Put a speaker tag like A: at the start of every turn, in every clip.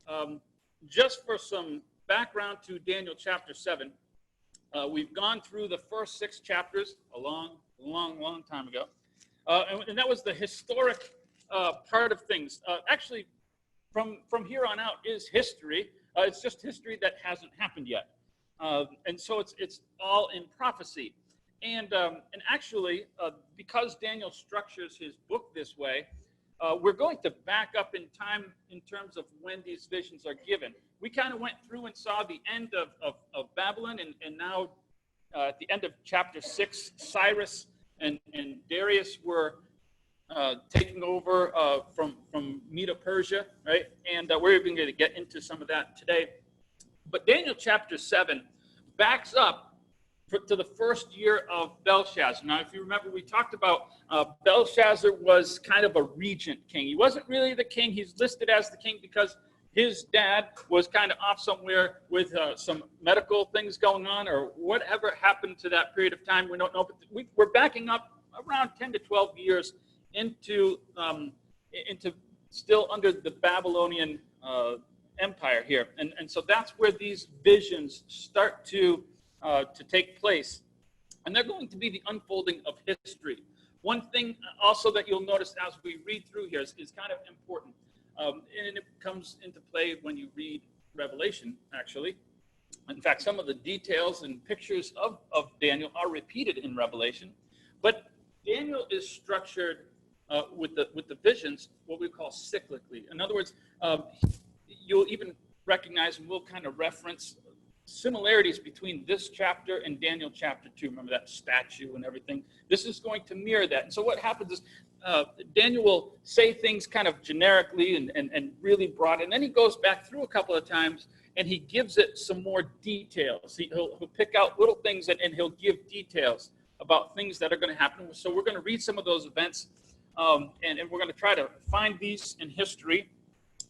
A: Um, just for some background to Daniel chapter 7, we've gone through the first 6 chapters a long time ago. And that was the historic part of things. Actually, from here on out is history. It's just history that hasn't happened yet. And so it's all in prophecy. And actually, because Daniel structures his book this way, we're going to back up in time in terms of when these visions are given. We kind of went through and saw the end of Babylon, and now at the end of chapter 6, Cyrus and Darius were taking over from Medo-Persia, right? And we're even going to get into some of that today. But Daniel chapter 7 backs up to the first year of Belshazzar. Now, if you remember, we talked about Belshazzar was kind of a regent king. He wasn't really the king. He's listed as the king because his dad was kind of off somewhere with some medical things going on, or whatever happened to that period of time. We don't know, but we're backing up around 10 to 12 years into still under the Babylonian empire here. And so that's where these visions start to take place. And they're going to be the unfolding of history. One thing also that you'll notice as we read through here is kind of important. And it comes into play when you read Revelation, actually. In fact, some of the details and pictures of Daniel are repeated in Revelation. But Daniel is structured with the visions, what we call cyclically. In other words, you'll even recognize, and we'll kind of reference similarities between this chapter and Daniel chapter 2. Remember that statue and everything? This is going to mirror that. And so what happens is Daniel will say things kind of generically and really broad, and then he goes back through a couple of times and he gives it some more details. He'll pick out little things and he'll give details about things that are going to happen. So we're going to read some of those events, and we're going to try to find these in history,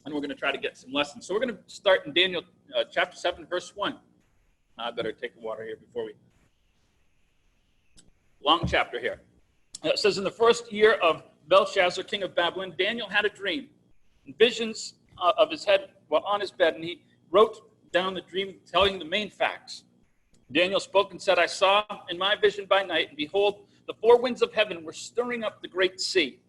A: and we're going to try to get some lessons. So we're going to start in Daniel chapter 7, verse 1. I better take the water here before we... Long chapter here. It says, in the first year of Belshazzar, king of Babylon, Daniel had a dream, and visions of his head while on his bed, and he wrote down the dream, telling the main facts. Daniel spoke and said, I saw in my vision by night, and behold, the 4 winds of heaven were stirring up the great sea.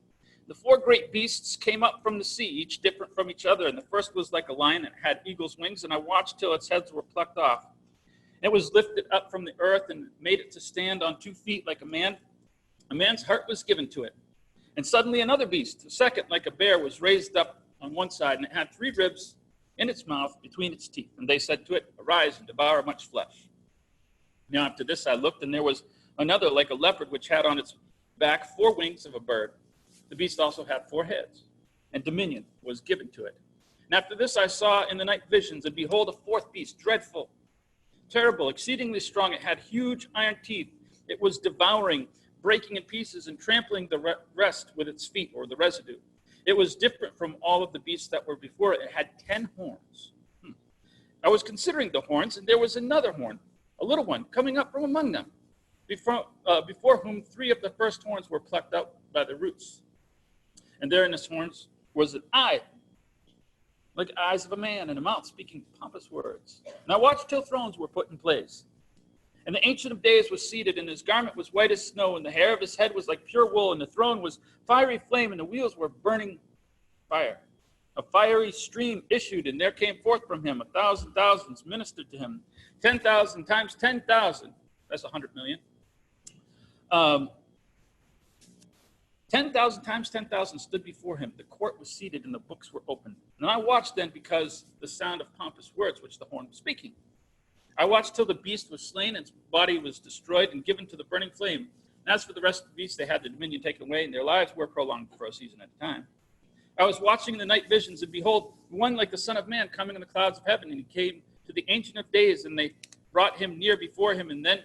A: The 4 great beasts came up from the sea, each different from each other, and the first was like a lion and had eagle's wings, and I watched till its heads were plucked off. It was lifted up from the earth and made it to stand on 2 feet like a man. A man's heart was given to it. And suddenly another beast, a second like a bear, was raised up on one side, and it had 3 ribs in its mouth between its teeth. And they said to it, arise and devour much flesh. Now after this I looked, and there was another like a leopard, which had on its back 4 wings of a bird. The beast also had 4 heads, and dominion was given to it. And after this I saw in the night visions, and behold, a 4th beast, dreadful, terrible, exceedingly strong. It had huge iron teeth. It was devouring, breaking in pieces, and trampling the rest with its feet, or the residue. It was different from all of the beasts that were before it. It had 10 horns. I was considering the horns, and there was another horn, a little one, coming up from among them, before whom 3 of the first horns were plucked out by the roots. And there in his horns was an eye, like eyes of a man, and a mouth speaking pompous words. And I watched till thrones were put in place. And the Ancient of Days was seated, and his garment was white as snow, and the hair of his head was like pure wool, and the throne was fiery flame, and the wheels were burning fire. A fiery stream issued, and there came forth from him 1,000 thousands ministered to him. 10,000 times 10,000, that's 100 million. 10,000 times 10,000 stood before him. The court was seated, and the books were opened. And I watched then, because the sound of pompous words which the horn was speaking. I watched till the beast was slain, and its body was destroyed and given to the burning flame. And as for the rest of the beasts, they had the dominion taken away, and their lives were prolonged for a season at a time. I was watching the night visions, and behold, one like the Son of Man coming in the clouds of heaven, and he came to the Ancient of Days, and they brought him near before him, and then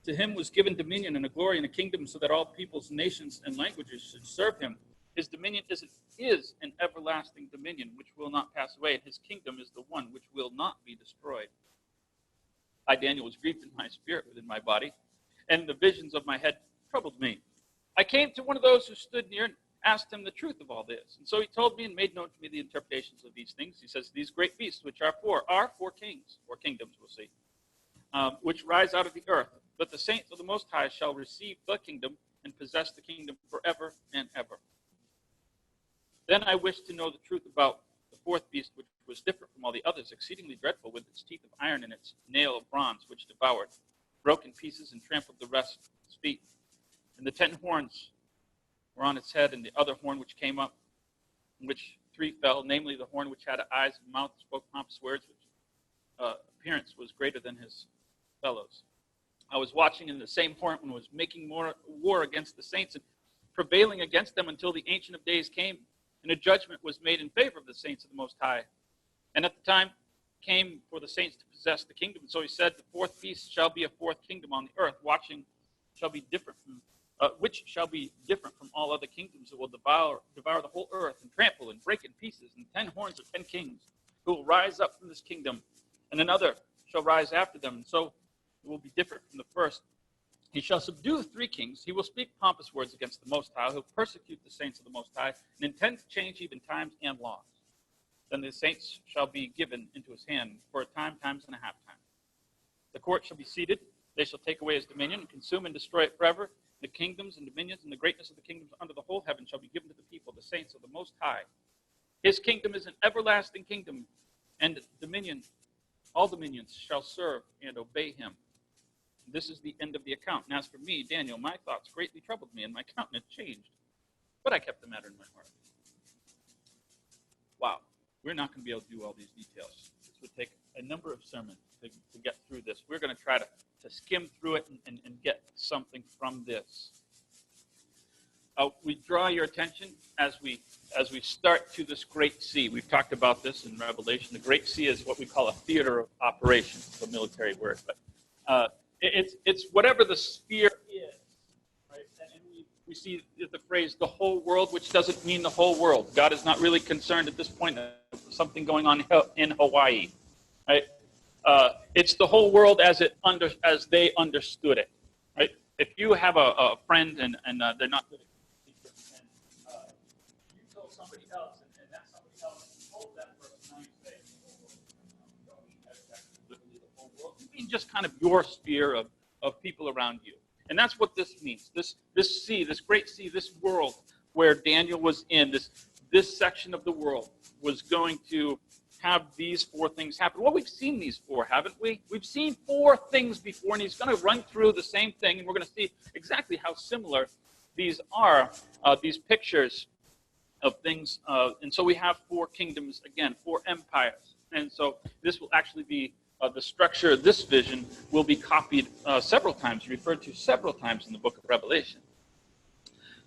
A: to him was given dominion and a glory and a kingdom, so that all peoples, nations, and languages should serve him. His dominion is an everlasting dominion, which will not pass away, and his kingdom is the one which will not be destroyed. I, Daniel, was grieved in my spirit within my body, and the visions of my head troubled me. I came to one of those who stood near, and asked him the truth of all this. And so he told me and made known to me the interpretations of these things. He says, these great beasts, which are four kings, or kingdoms, we'll see, which rise out of the earth. But the saints of the Most High shall receive the kingdom and possess the kingdom forever and ever. Then I wished to know the truth about the fourth beast, which was different from all the others, exceedingly dreadful, with its teeth of iron and its nail of bronze, which devoured, broke in pieces, and trampled the rest of its feet. And the 10 horns were on its head, and the other horn which came up, in which 3 fell, namely the horn which had eyes and mouth, spoke pompous words, which appearance was greater than his fellows. I was watching, and the same horn was making more war against the saints and prevailing against them until the Ancient of Days came, and a judgment was made in favor of the saints of the Most High. And at the time came for the saints to possess the kingdom. And so he said, the fourth beast shall be a fourth kingdom on the earth, which shall be different from all other kingdoms that will devour the whole earth and trample and break in pieces. And 10 horns are 10 kings who will rise up from this kingdom, and another shall rise after them. And so it will be different from the first. He shall subdue 3 kings. He will speak pompous words against the Most High. He'll persecute the saints of the Most High and intend to change even times and laws. Then the saints shall be given into his hand for a time, times and a half time. The court shall be seated. They shall take away his dominion and consume and destroy it forever. The kingdoms and dominions and the greatness of the kingdoms under the whole heaven shall be given to the people, the saints of the Most High. His kingdom is an everlasting kingdom, and dominion, all dominions shall serve and obey him. This is the end of the account. And as for me, Daniel, my thoughts greatly troubled me, and my countenance changed. But I kept the matter in my heart. Wow. We're not going to be able to do all these details. This would take a number of sermons to get through this. We're going to try to skim through it and get something from this. We draw your attention as we start to this Great Sea. We've talked about this in Revelation. The Great Sea is what we call a theater of operations. It's a military word, but it's whatever the sphere is, right? And we see the phrase "the whole world," which doesn't mean the whole world. God is not really concerned at this point of something going on in Hawaii, right? It's the whole world as they understood it, right? If you have a friend and they're not good at secrets, and you tell somebody else, and that somebody else told that person, now you say, literally the whole world. You mean just kind of your sphere of people around you. And that's what this means. This sea, this Great Sea, this world where Daniel was in, this section of the world was going to have these 4 things happen. Well, we've seen these 4, haven't we? We've seen 4 things before, and he's going to run through the same thing, and we're going to see exactly how similar these are, these pictures of things. And so we have 4 kingdoms, again, 4 empires. And so this will actually be, the structure of this vision will be copied several times, referred to several times in the book of Revelation.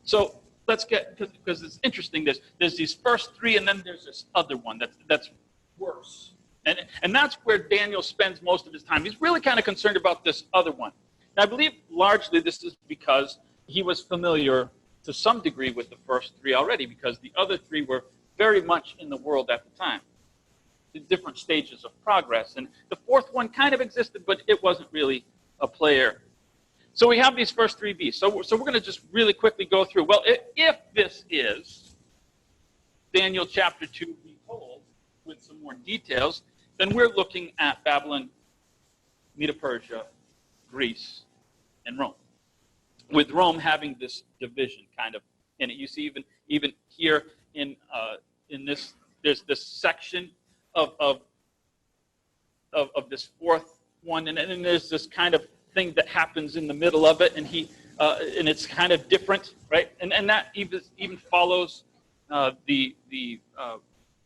A: So let's get, because it's interesting, there's these first 3, and then there's this other one that's worse. And that's where Daniel spends most of his time. He's really kind of concerned about this other one. And I believe largely this is because he was familiar to some degree with the first 3 already, because the other 3 were very much in the world at the time, in different stages of progress. And the 4th one kind of existed, but it wasn't really a player. So we have these first 3 beasts. So we're going to just really quickly go through. Well, if this is Daniel chapter 2 behold, with some more details, then we're looking at Babylon, Medo-Persia, Greece, and Rome. With Rome having this division kind of in it. You see even here in this, there's this section of this 4th one, and then there's this kind of thing that happens in the middle of it, and and it's kind of different, right? And that even follows the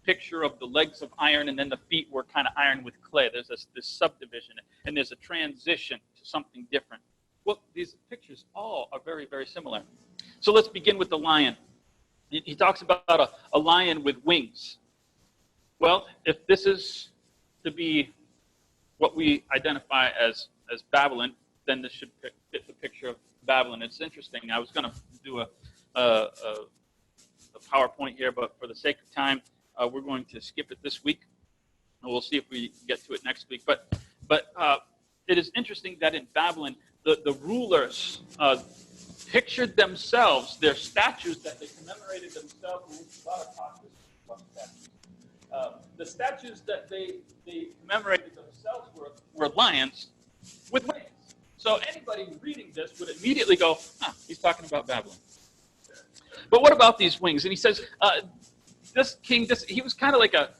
A: picture of the legs of iron, and then the feet were kind of iron with clay. There's this subdivision, and there's a transition to something different. Well, these pictures all are very, very similar. So let's begin with the lion. He talks about a lion with wings. Well, if this is to be what we identify as Babylon, then this should fit the picture of Babylon. It's interesting. I was going to do a PowerPoint here, but for the sake of time, we're going to skip it this week, and we'll see if we get to it next week. But it is interesting that in Babylon, the rulers pictured themselves, their statues that they commemorated themselves. A lot of talk about statues. The statues that they commemorated themselves were lions with wings. So anybody reading this would immediately go, he's talking about Babylon. But what about these wings? And he says, this king, he was kind of like a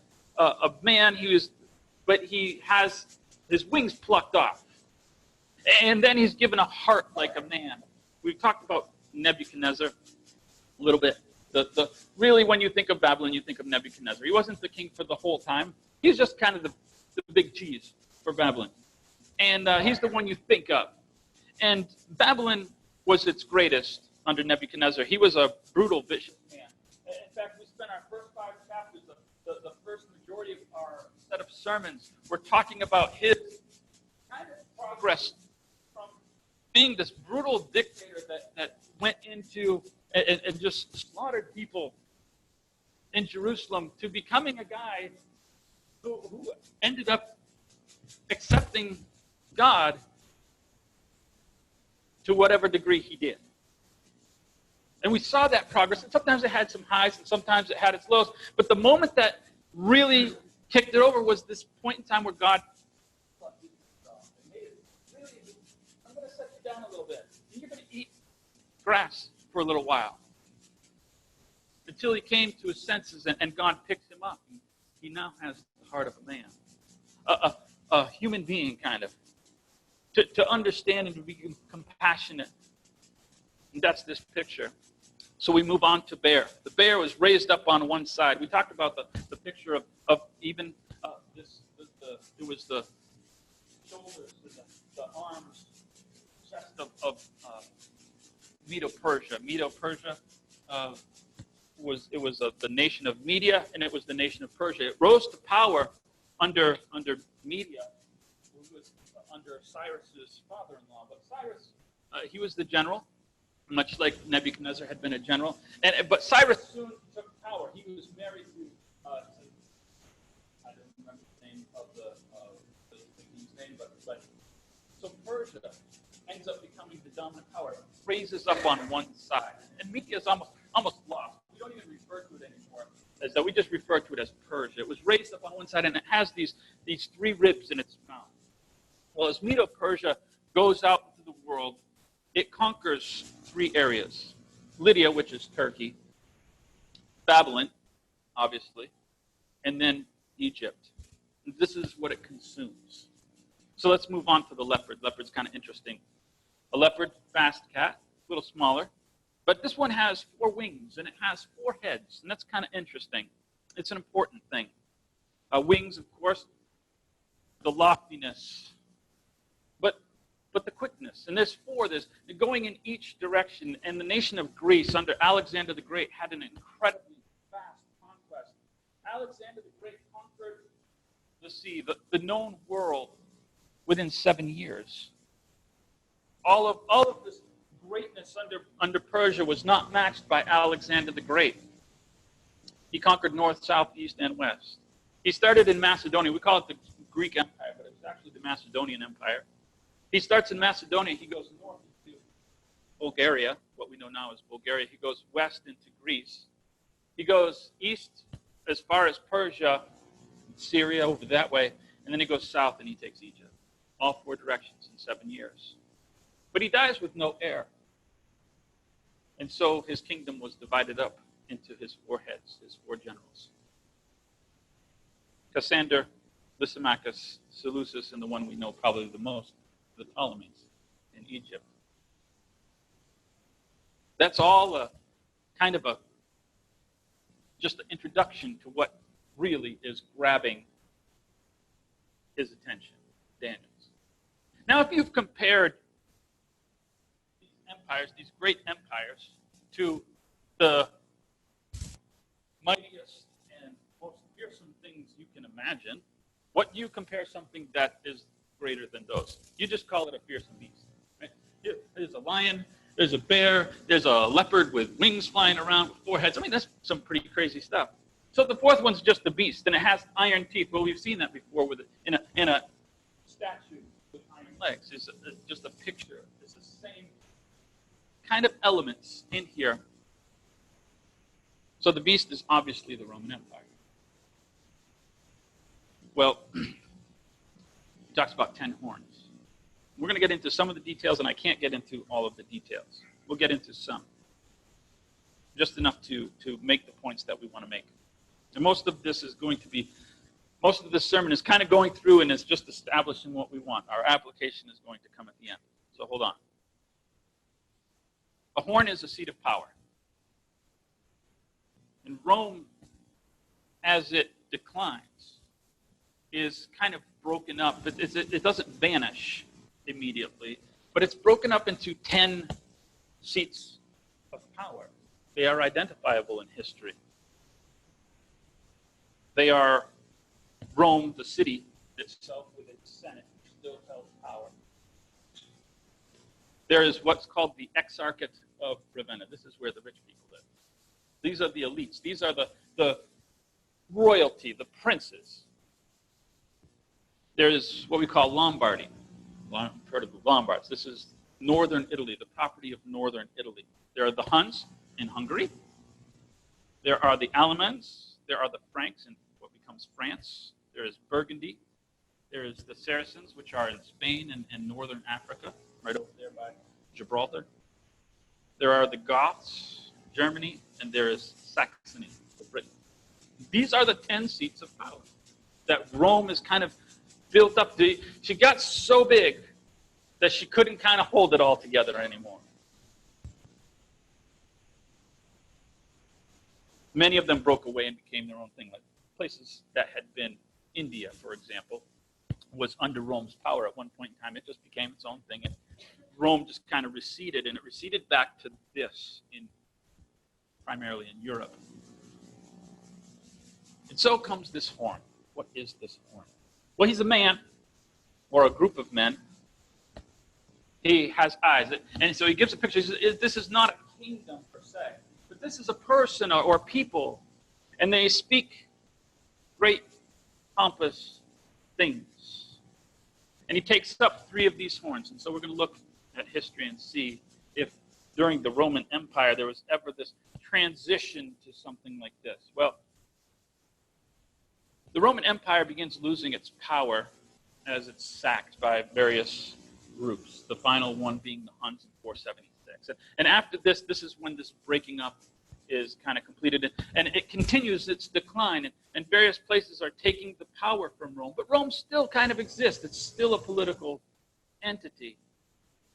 A: man. But he has his wings plucked off. And then he's given a heart like a man. We've talked about Nebuchadnezzar a little bit. Really, when you think of Babylon, you think of Nebuchadnezzar. He wasn't the king for the whole time. He's just kind of the big cheese for Babylon. And he's the one you think of. And Babylon was its greatest under Nebuchadnezzar. He was a brutal, vicious man. In fact, we spent our first 5 chapters, the first majority of our set of sermons, we're talking about his kind of progress from being this brutal dictator that went into and just slaughtered people in Jerusalem to becoming a guy who ended up accepting God to whatever degree he did. And we saw that progress, and sometimes it had some highs, and sometimes it had its lows. But the moment that really kicked it over was this point in time where God, I'm going to set you down a little bit. You're going to eat grass for a little while. Until he came to his senses, and God picked him up. He now has the heart of a man. A human being, kind of. To understand and to be compassionate. And that's this picture. So we move on to bear. The bear was raised up on one side. We talked about the picture of even this. It was the shoulders, the arms, chest of Medo-Persia. Medo-Persia was the nation of Media, and it was the nation of Persia. It rose to power under Media, who was under Cyrus's father-in-law. But Cyrus, he was the general, much like Nebuchadnezzar had been a general. But Cyrus soon took power. He was married to I don't remember the name of the king's name, but so Persia ends up becoming the dominant power. It raises up on one side, and Media is almost lost. We don't even refer to it anymore as that. We just refer to it as Persia. It was raised up on one side, and it has these 3 ribs in its mouth. Well, as Medo-Persia goes out into the world, it conquers 3 areas. Lydia, which is Turkey, Babylon, obviously, and then Egypt. And this is what it consumes. So let's move on to the leopard. Leopard's kind of interesting. A leopard, fast cat, a little smaller. But this one has 4 wings, and it has 4 heads, and that's kind of interesting. It's an important thing. Wings, of course, the loftiness, but the quickness. And there's 4. There's going in each direction. And the nation of Greece under Alexander the Great had an incredibly fast conquest. Alexander the Great conquered the sea, the known world, within 7 years. All of this greatness under Persia was not matched by Alexander the Great. He conquered north, south, east, and west. He started in Macedonia. We call it the Greek Empire, but it was actually the Macedonian Empire. He starts in Macedonia. He goes north into Bulgaria, what we know now as Bulgaria. He goes west into Greece. He goes east as far as Persia, Syria, over that way, and then he goes south and he takes Egypt. All 4 directions in 7 years. But he dies with no heir. And so his kingdom was divided up into his 4 heads, his 4 generals. Cassander, Lysimachus, Seleucus, and the one we know probably the most, the Ptolemies in Egypt. That's all just an introduction to what really is grabbing his attention, Daniel's. Now, if you've compared these empires, these great empires, to the mightiest and most fearsome things you can imagine, what do you compare something that is greater than those? You just call it a fearsome beast. Right? There's a lion, there's a bear, there's a leopard with wings flying around with 4 heads. I mean, that's some pretty crazy stuff. So the 4th one's just the beast, and it has iron teeth. Well, we've seen that before with in a statue with iron legs. It's just a picture. It's the same kind of elements in here. So the beast is obviously the Roman Empire. Well, he talks about 10 horns. We're going to get into some of the details, and I can't get into all of the details. We'll get into some. Just enough to make the points that we want to make. And most of this sermon is kind of going through and is just establishing what we want. Our application is going to come at the end. So hold on. A horn is a seat of power. And Rome, as it declines, is kind of broken up. It doesn't vanish immediately, but it's broken up into 10 seats of power. They are identifiable in history. They are Rome, the city itself, with its Senate, still held power. There is what's called the Exarchate of Ravenna. This is where the rich people live. These are the elites. These are the royalty, the princes. There's what we call Lombardy. I've heard of the Lombards. This is northern Italy, the property of northern Italy. There are the Huns in Hungary. There are the Alamans. There are the Franks in what becomes France. There is Burgundy. There is the Saracens, which are in Spain and northern Africa, right over there by Gibraltar. There are the Goths, Germany, and there is Saxony, Britain. These are the 10 seats of power that Rome is kind of built up to. She got so big that she couldn't kind of hold it all together anymore. Many of them broke away and became their own thing. Like places that had been India, for example, was under Rome's power at one point in time. It just became its own thing. And Rome just kind of receded, and it receded back to this, primarily in Europe. And so comes this horn. What is this horn? Well, he's a man, or a group of men. He has eyes. And so he gives a picture. He says, this is not a kingdom per se, but this is a person or people, and they speak great, pompous things. And he takes up 3 of these horns. And so we're going to look at history and see if during the Roman Empire there was ever this transition to something like this. Well, the Roman Empire begins losing its power as it's sacked by various groups, the final one being the Huns in 476. And after this is when this breaking up is kind of completed. And it continues its decline, and various places are taking the power from Rome. But Rome still kind of exists. It's still a political entity.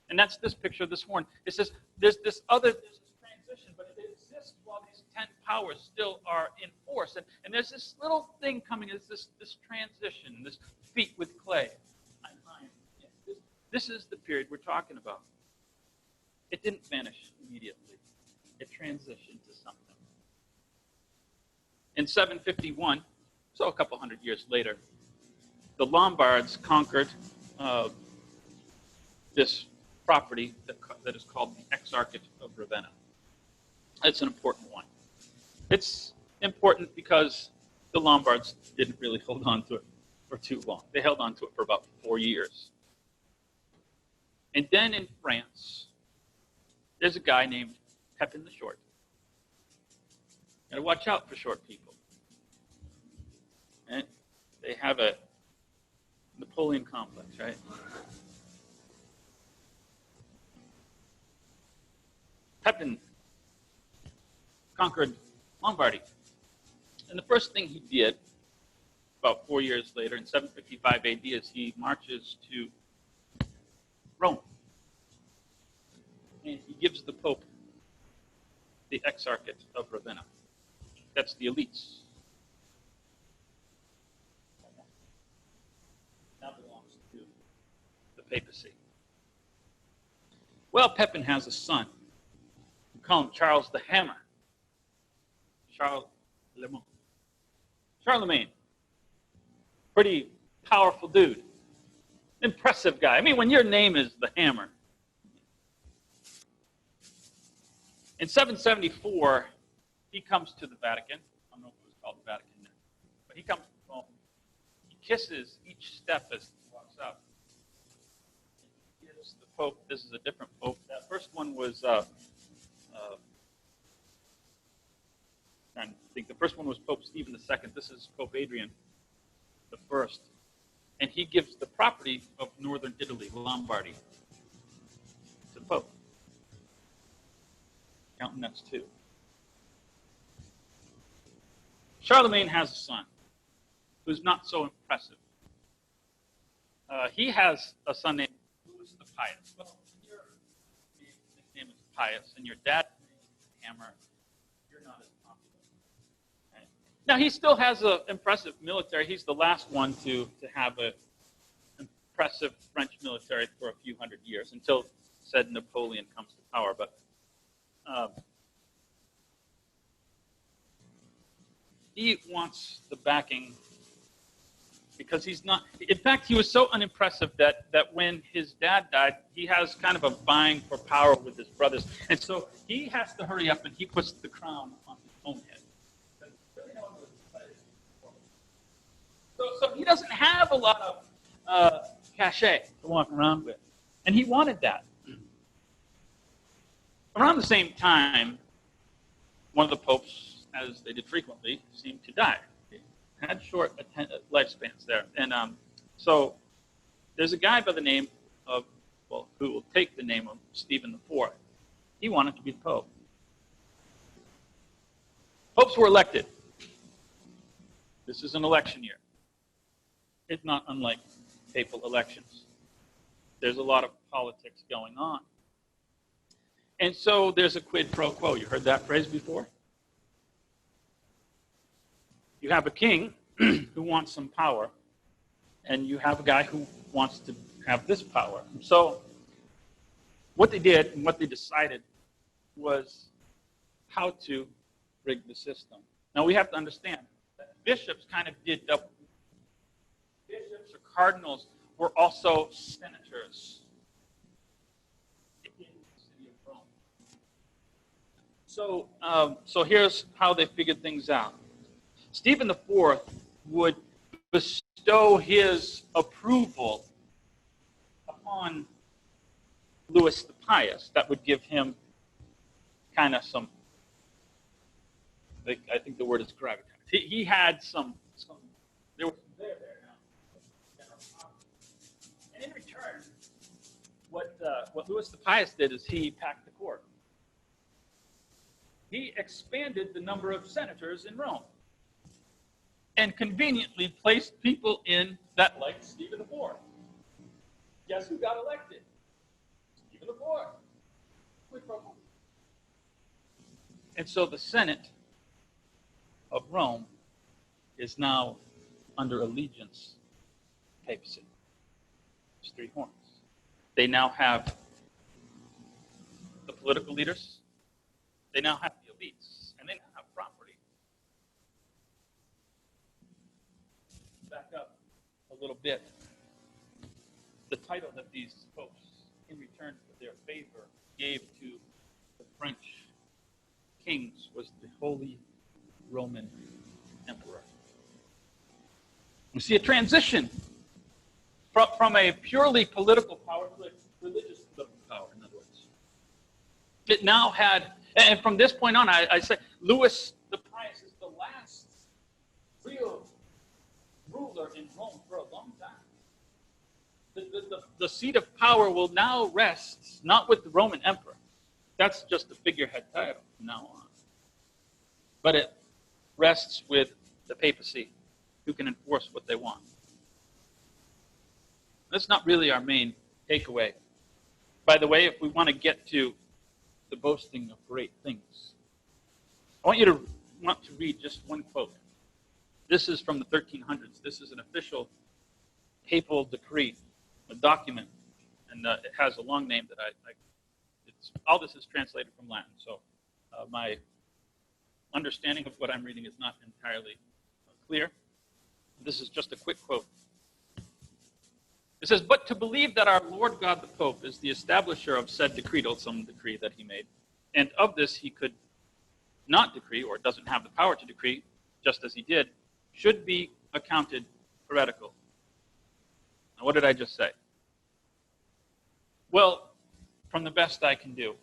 A: And that's this picture of this horn. It says there's this transition, but it exists while these 10 powers still are in force. And there's this little thing coming, is this transition, this feat with clay. This is the period we're talking about. It didn't vanish immediately. It transitioned to something. In 751, so a couple hundred years later, the Lombards conquered this property that is called the Exarchate of Ravenna. It's an important one. It's important because the Lombards didn't really hold on to it for too long. They held on to it for about 4 years. And then in France, there's a guy named Pepin the Short. Got to watch out for short people. And they have a Napoleon complex, right? Pepin conquered Lombardy. And the first thing he did, about 4 years later, in 755 AD, is he marches to Rome. And he gives the Pope the Exarchate of Ravenna. That's the elites. Now belongs to the papacy. Well, Pepin has a son. We call him Charles the Hammer. Charlemagne. Pretty powerful dude. Impressive guy. I mean, when your name is the Hammer. In 774, he comes to the Vatican. I don't know if it was called the Vatican then. But he comes to Rome. He kisses each step as he walks up. He gives the pope. This is a different pope. That first one was, I think the first one was Pope Stephen II. This is Pope Adrian the First. And he gives the property of northern Italy, Lombardy, to the Pope. Counting that's two. Charlemagne has a son who's not so impressive. He has a son named Louis the Pious. Well, your nickname is Pious, and your dad's name is Hammer. You're not as popular. Okay. Now, he still has an impressive military. He's the last one to have an impressive French military for a few hundred years until said Napoleon comes to power. But he wants the backing because he's not. In fact, he was so unimpressive that when his dad died, he has kind of a vying for power with his brothers, and so he has to hurry up and he puts the crown on his own head. So he doesn't have a lot of cachet to walk around with, and he wanted that. Around the same time, one of the popes, as they did frequently, seemed to die. They had short lifespans there. And so there's a guy by the name of, well, who will take the name of Stephen IV. He wanted to be the pope. Popes were elected. This is an election year. It's not unlike papal elections. There's a lot of politics going on. And so there's a quid pro quo. You heard that phrase before? You have a king who wants some power, and you have a guy who wants to have this power. So what they did and what they decided was how to rig the system. Now we have to understand that bishops kind of did double. Bishops or cardinals were also senators in the city of Rome. So here's how they figured things out. Stephen IV would bestow his approval upon Louis the Pious. That would give him kind of some, I think the word is gravitas. He had some there was some there now. And in return, what Louis the Pious did is he packed the court. He expanded the number of senators in Rome and conveniently placed people in that like Stephen IV. Guess who got elected? Stephen IV. And so the Senate of Rome is now under allegiance papacy. There's three horns. They now have the political leaders. They now have the elites. And they now have property. Back up a little bit. The title that these popes, in return for their favor, gave to the French kings was the Holy Roman Emperor. We see a transition from a purely political power to a religious political power, in other words. It now had, and from this point on, I say, Louis the Pious is the last real ruler in Rome for a long time. The seat of power will now rest not with the Roman emperor. That's just a figurehead title from now on. But it rests with the papacy, who can enforce what they want. That's not really our main takeaway. By the way, if we want to get to the boasting of great things, I want you to read just one quote. This is from the 1300s. This is an official papal decree, a document, and it has a long name that all this is translated from Latin, so my understanding of what I'm reading is not entirely clear. This is just a quick quote. It says, "But to believe that our Lord God the Pope is the establisher of said decretal," some decree that he made, "and of this he could not decree, or doesn't have the power to decree, just as he did, should be accounted heretical." Now, what did I just say? Well, from the best I can do.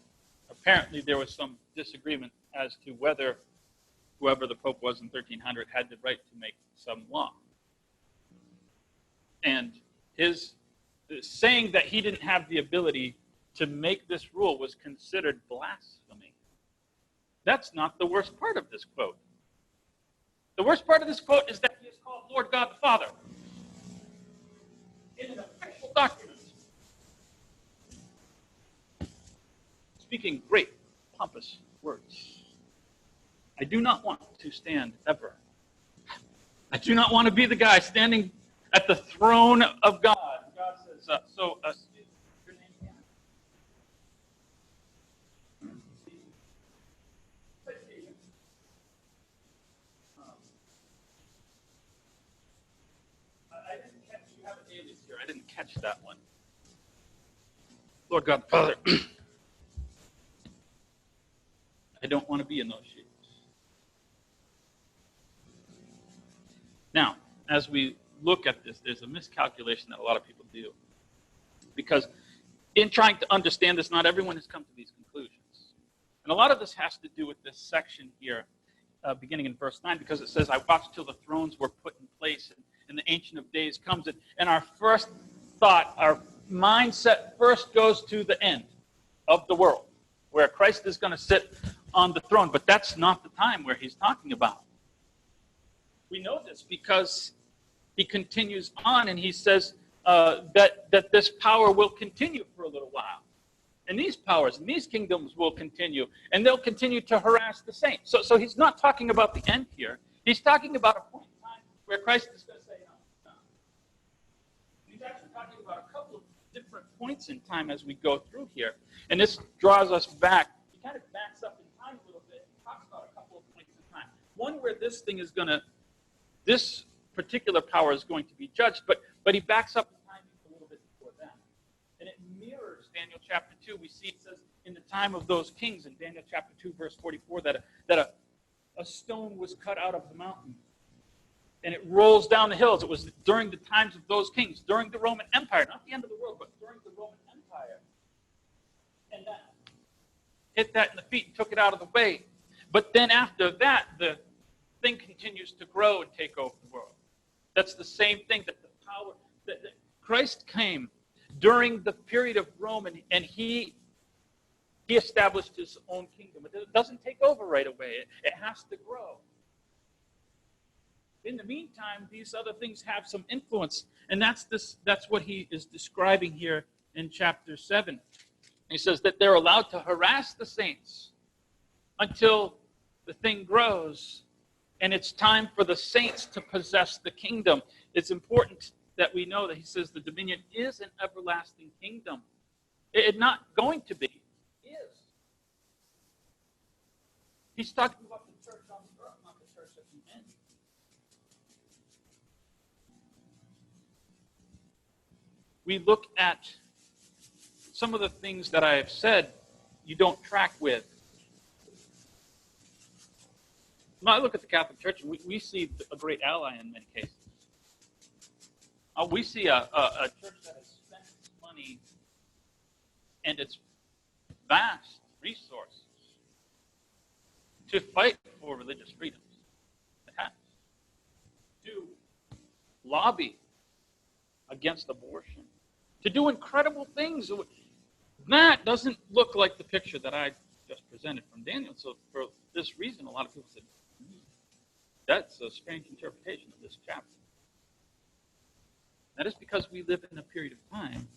A: Apparently there was some disagreement as to whether whoever the Pope was in 1300 had the right to make some law. And his saying that he didn't have the ability to make this rule was considered blasphemy. That's not the worst part of this quote. The worst part of this quote is that he is called Lord God the Father in an official document, speaking great, pompous words. I do not want to stand ever. I do not want to be the guy standing at the throne of God. God says, your name again? I didn't catch, you have an alias here. I didn't catch that one. Lord God the Father, I don't want to be in those shoes. Now, as we look at this, there's a miscalculation that a lot of people do. Because in trying to understand this, not everyone has come to these conclusions. And a lot of this has to do with this section here, beginning in verse 9, because it says, I watched till the thrones were put in place, and the Ancient of Days comes. And our first thought, our mindset first goes to the end of the world, where Christ is going to sit on the throne. But that's not the time where he's talking about. We know this because he continues on and he says that this power will continue for a little while. And these powers and these kingdoms will continue, and they'll continue to harass the saints. So he's not talking about the end here. He's talking about a point in time where Christ is going to say, no. He's actually talking about a couple of different points in time as we go through here. And this draws us back. He kind of backs up in time a little bit and talks about a couple of points in time. One where this particular power is going to be judged, but he backs up the time a little bit before that. And it mirrors Daniel chapter 2. We see it says in the time of those kings in Daniel chapter 2, verse 44, that a stone was cut out of the mountain. And it rolls down the hills. It was during the times of those kings, during the Roman Empire, not the end of the world, but during the Roman Empire. And that hit that in the feet and took it out of the way. But then after that, the thing continues to grow and take over the world. That's the same thing, that the power, that Christ came during the period of Rome, and he established his own kingdom. It doesn't take over right away. It has to grow. In the meantime, these other things have some influence, and that's what he is describing here in chapter 7. He says that they're allowed to harass the saints until the thing grows, and it's time for the saints to possess the kingdom. It's important that we know that he says the dominion is an everlasting kingdom. It's not going to be. It is. He's talking about the church on the earth, not the church at the end. We look at some of the things that I have said you don't track with. When I look at the Catholic Church, we see a great ally in many cases. We see a church that has spent its money and its vast resources to fight for religious freedoms. It has. To lobby against abortion. To do incredible things. That doesn't look like the picture that I just presented from Daniel. So for this reason, a lot of people said, that's a strange interpretation of this chapter. That is because we live in a period of time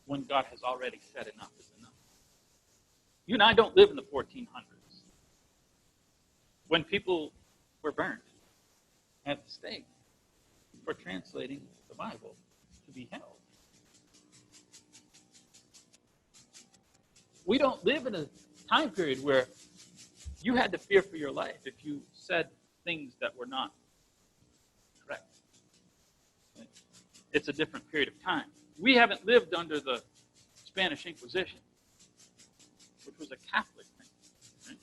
A: when God has already said enough is enough. You and I don't live in the 1400s, when people were burned at the stake for translating the Bible to be held. We don't live in a time period where you had to fear for your life if you said things that were not correct. It's a different period of time. We haven't lived under the Spanish Inquisition, which was a Catholic thing. Right?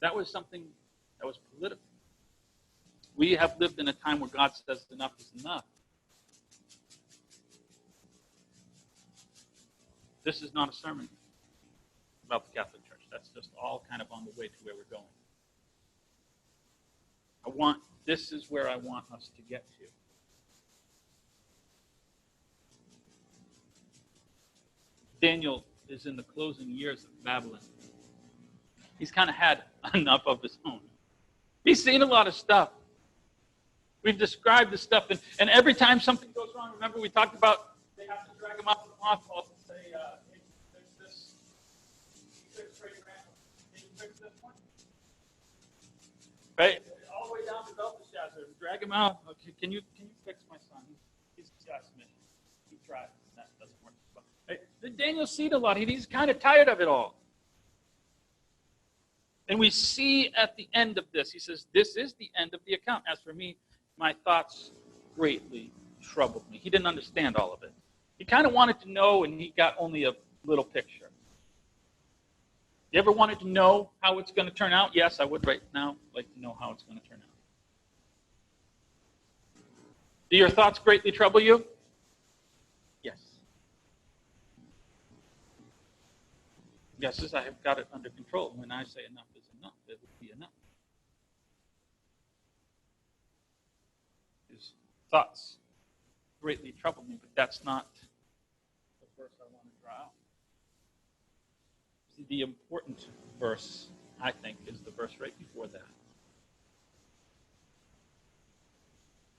A: That was something that was political. We have lived in a time where God says enough is enough. This is not a sermon about the Catholic Church. That's just all kind of on the way to where we're going. This is where I want us to get to. Daniel is in the closing years of Babylon. He's kind of had enough of his own. He's seen a lot of stuff. We've described the stuff, and every time something goes wrong, remember we talked about they have to drag him off the mothballs and say, hey, fix this. Fix right around. Can you fix this one? Right? All the way down to Belteshazzar. Drag him out. Okay, can you fix my son? He's just me. He tried. That doesn't work. Right? Daniel's seen a lot. He's kind of tired of it all. And we see at the end of this, he says, this is the end of the account. As for me, my thoughts greatly troubled me. He didn't understand all of it. He kind of wanted to know, and he got only a little picture. You ever wanted to know how it's going to turn out? Yes, I would right now like to know how it's going to turn out. Do your thoughts greatly trouble you? Yes. Yes, I have got it under control. When I say enough is enough, it will be enough. His thoughts greatly trouble me, but that's not the verse I want to draw out. See, the important verse, I think, is the verse right before that.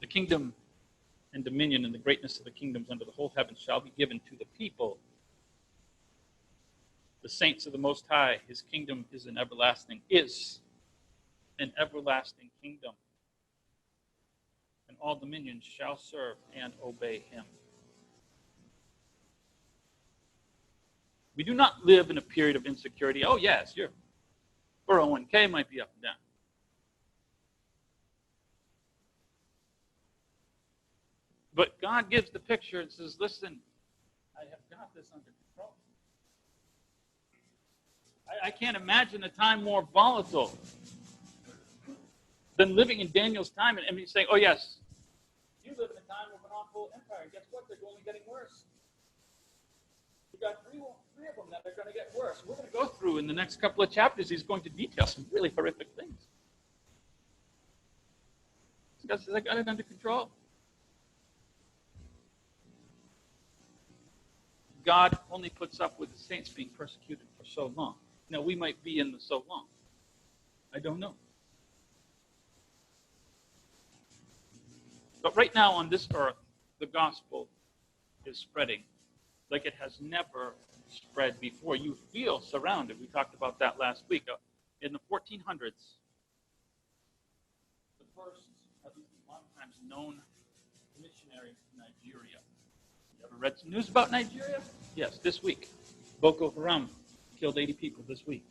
A: The kingdom and dominion and the greatness of the kingdoms under the whole heaven shall be given to the people, the saints of the Most High. His kingdom is an everlasting kingdom. And all dominions shall serve and obey him. We do not live in a period of insecurity. Oh, yes, your 401k might be up and down. But God gives the picture and says, listen, I have got this under control. I can't imagine a time more volatile than living in Daniel's time and saying, oh, yes, you live in a time of an awful empire. Guess what? They're only getting worse. You've got three of them that are going to get worse. We're going to go through in the next couple of chapters. He's going to detail some really horrific things. God says, I got it under control. God only puts up with the saints being persecuted for so long. Now, we might be in the so long. I don't know. But right now on this earth, the gospel is spreading like it has never spread before. You feel surrounded. We talked about that last week. In the 1400s, the first, at least a lot of times, known missionary in Nigeria. You ever read some news about Nigeria? Yes, this week. Boko Haram killed 80 people this week.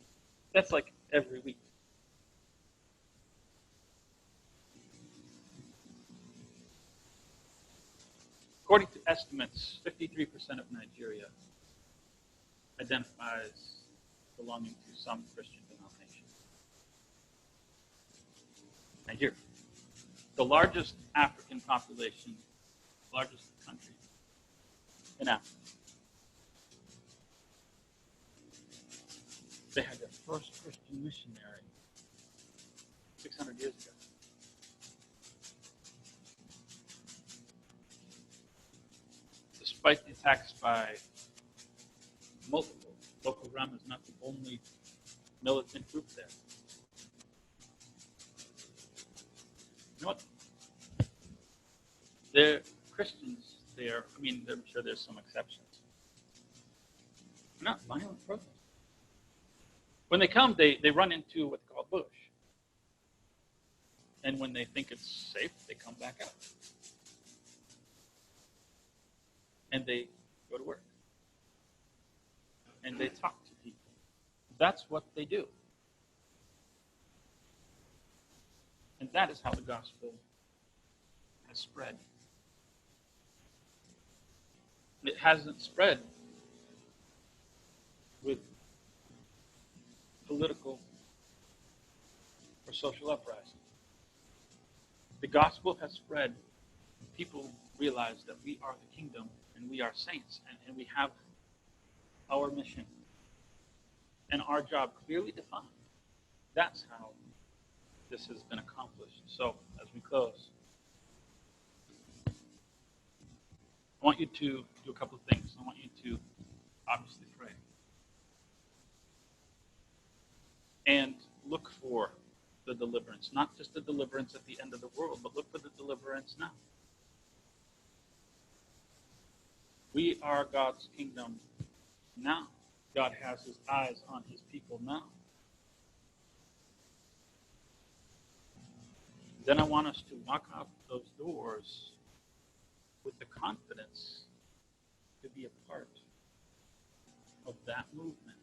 A: That's like every week. According to estimates, 53% of Nigeria identifies belonging to some Christian denomination. Nigeria. The largest African population, largest country in Africa. They had their first Christian missionary 600 years ago. Despite the attacks by multiple, Boko Haram is not the only militant group there. You know what? They're Christians there. I mean, I'm sure there's some exceptions. They're not violent protesters. When they come, they run into what they call bush. And when they think it's safe, they come back out. And they go to work. And they talk to people. That's what they do. And that is how the gospel has spread. It hasn't spread with political or social uprising. The gospel has spread. People realize that we are the kingdom and we are saints, and we have our mission, and our job clearly defined. That's how this has been accomplished. So, as we close, I want you to do a couple of things. I want you to obviously pray and look for the deliverance, not just the deliverance at the end of the world, but look for the deliverance now. We are God's kingdom now. God has his eyes on his people now. Then I want us to walk out those doors with the confidence to be a part of that movement.